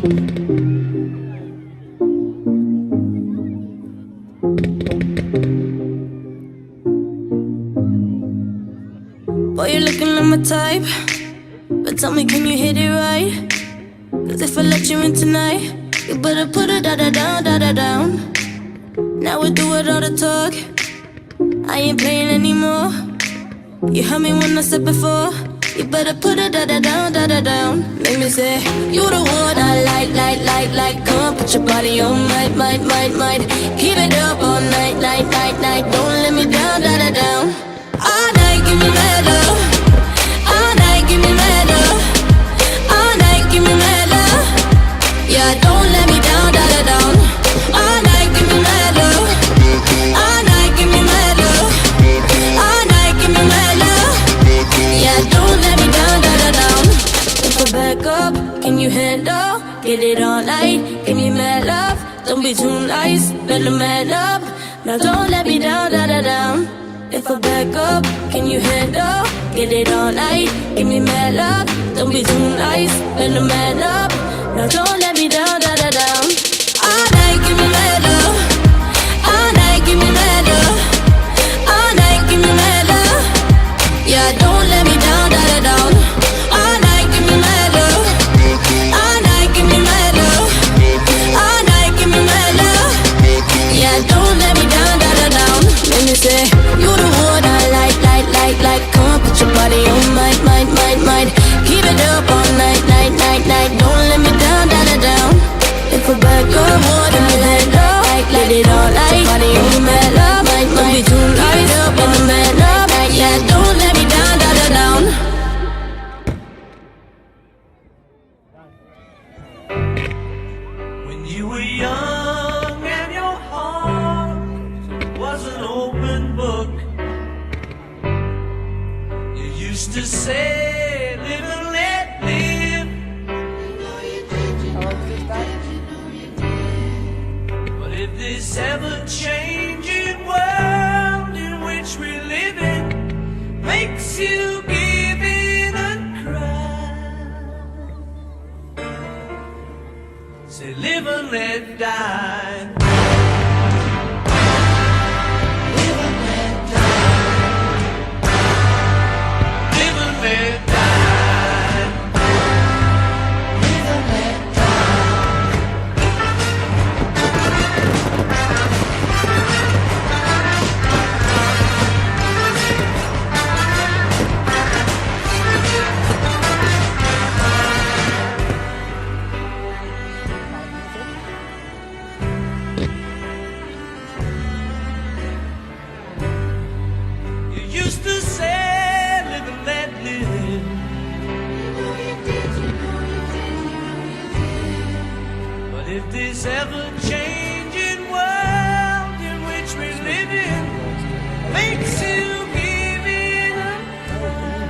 Boy, you're looking like my type, but tell me, can you hit it right? Cause if I let you in tonight, you better put it down. Now we do it all the talk, I ain't playing anymore. You heard me when I said before, you better put it down. Make me say, you the one I like. Come on, put your body on, might. Keep it up all night. Don't let me down. All night, give me mad love. All night, give me mad love. All night, give me mad love. Yeah, don't let me down. All night, give me mad love. All night, give me mad love. All night, give me mad love. Yeah, don't let me down. If I back up, can you handle? Get it all night, give me mad love. Don't be too nice, let them man up. Now don't let me down. If I back up, can you handle? Get it all night, give me mad love. Don't be too nice, let them man up. Now don't let me down. All night, give me mad love. All night, give me mad love. All night, give me mad love. Yeah, don't let me down. All night, give me mad love. All night, give me mad love. All night, give me mad love. Yeah, don't let me down. Let me say, you the one I like. Come on, put your body on, might. Keep it up all night. Don't let me down. If I back up, what am I like? Let it all night. Body on, mad love. Don't be too nice, up in the man up. Yeah, don't let me down. When you were young and your heart was an open book, you used to say, live and let live. But if this ever-changing world in which we live in makes you give in and cry, say live and let die. Live and let die. Live and let die. Live and let die. You used to say, live and let live. But if this ever-changing world in which we live in makes you give in and cry,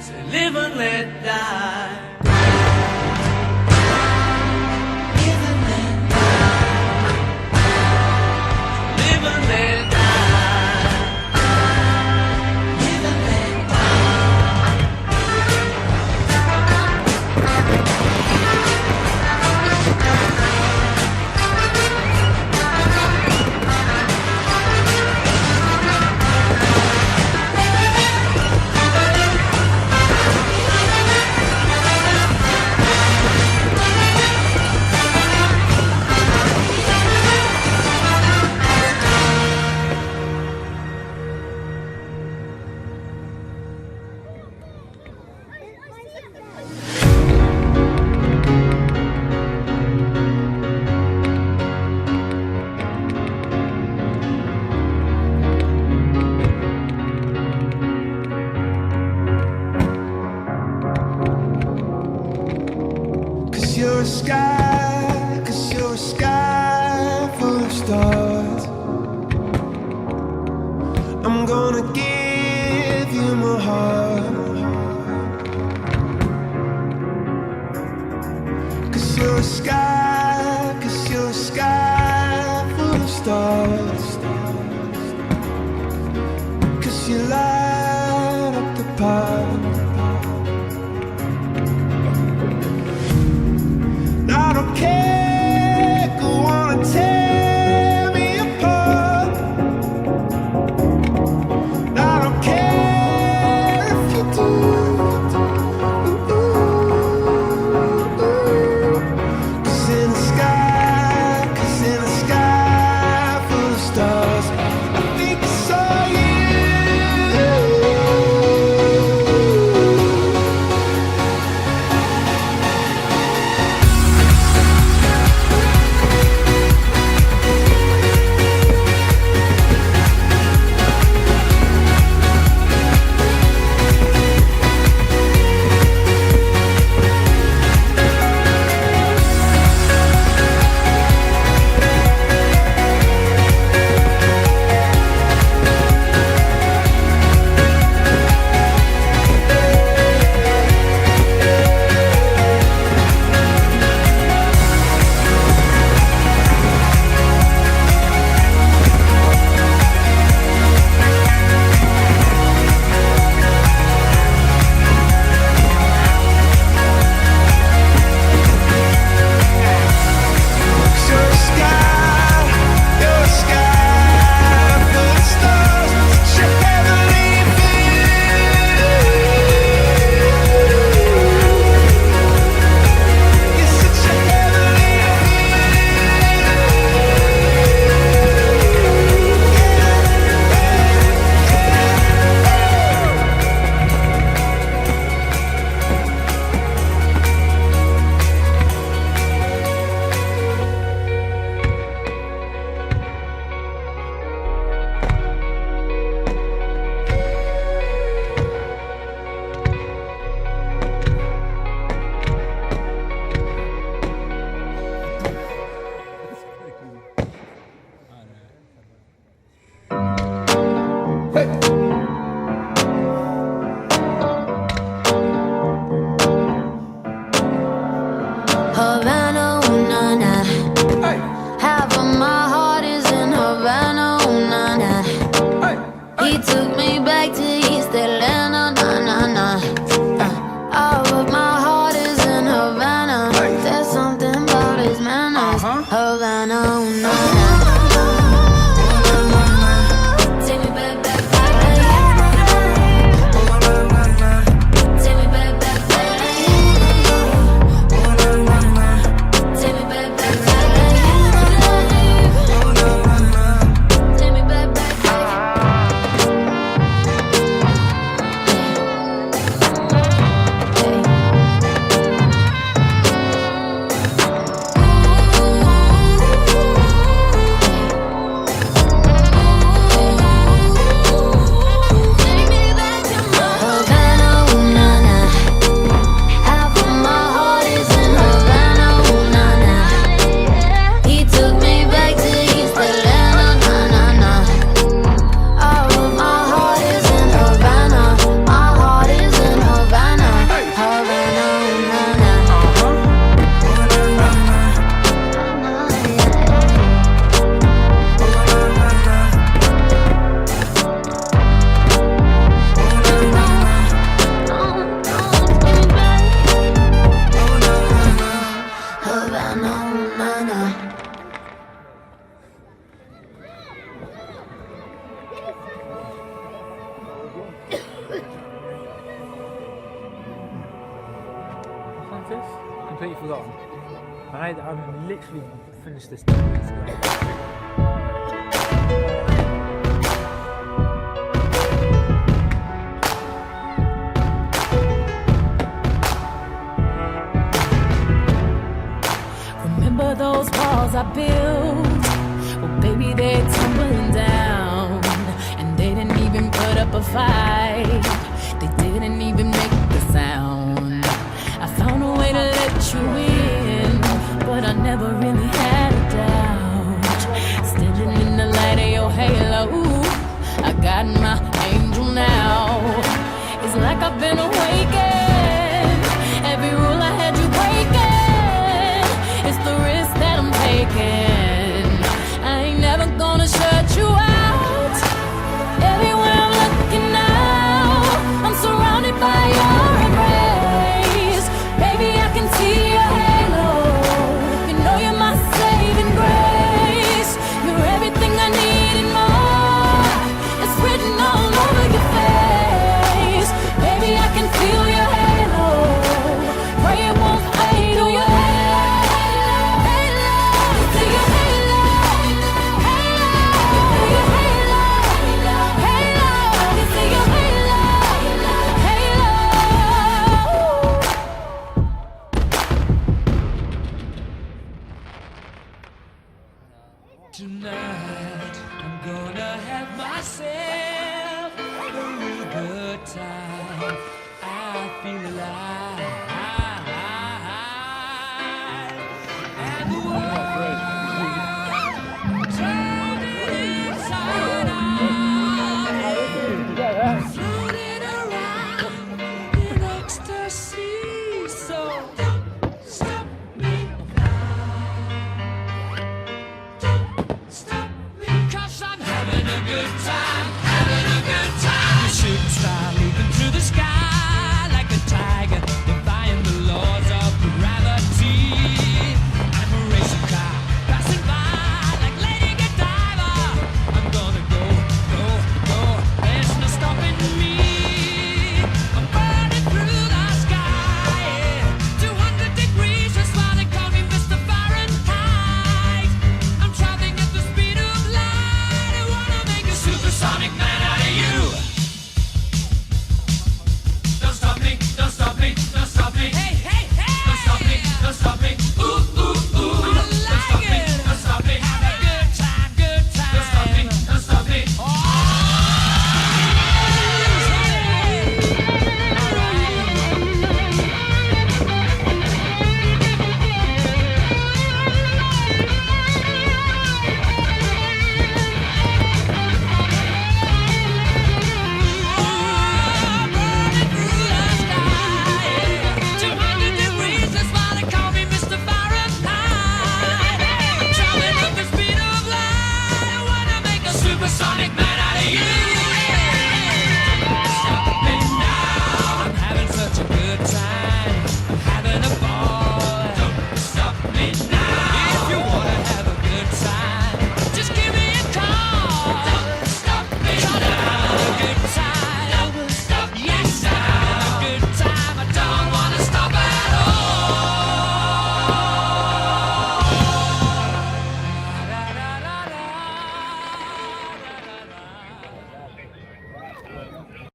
say live and let die. Live and let die. Live and let die. Live and let you're a sky, 'cause you're a sky full of stars. I'm gonna give you my heart, 'cause you're a sky, 'cause you're a sky full of stars. 'Cause you light up the path, back to East Atlanta, nah, nah, nah. Oh, but my heart is in Havana. There's something about his manners. Havana, ooh, nah, nah. Take me back, back, back. Take me back, back, back. Take me back, back, back. Take me back, back, back. Completely forgotten. I literally finished this 10 minutes ago. Remember those walls I built? Well, baby, they're tumbling down. And they didn't even put up a fight. They didn't even make the sound. I found a way to let you in, but I never really had a doubt. Standing in the light of your halo, I got my angel now. It's like I've been awakened. Every rule I had you breaking. It's the risk that I'm taking. I ain't never gonna shut you out. Everywhere I'm looking now, I'm surrounded by your embrace. Baby, I can see your halo. You know you're my saving grace. You're everything I need and more. It's written all over your face. Baby, I can feel your halo. Pray it won't fade away. See your halo. Your halo. See your halo. Tonight, I'm gonna have myself a real good time.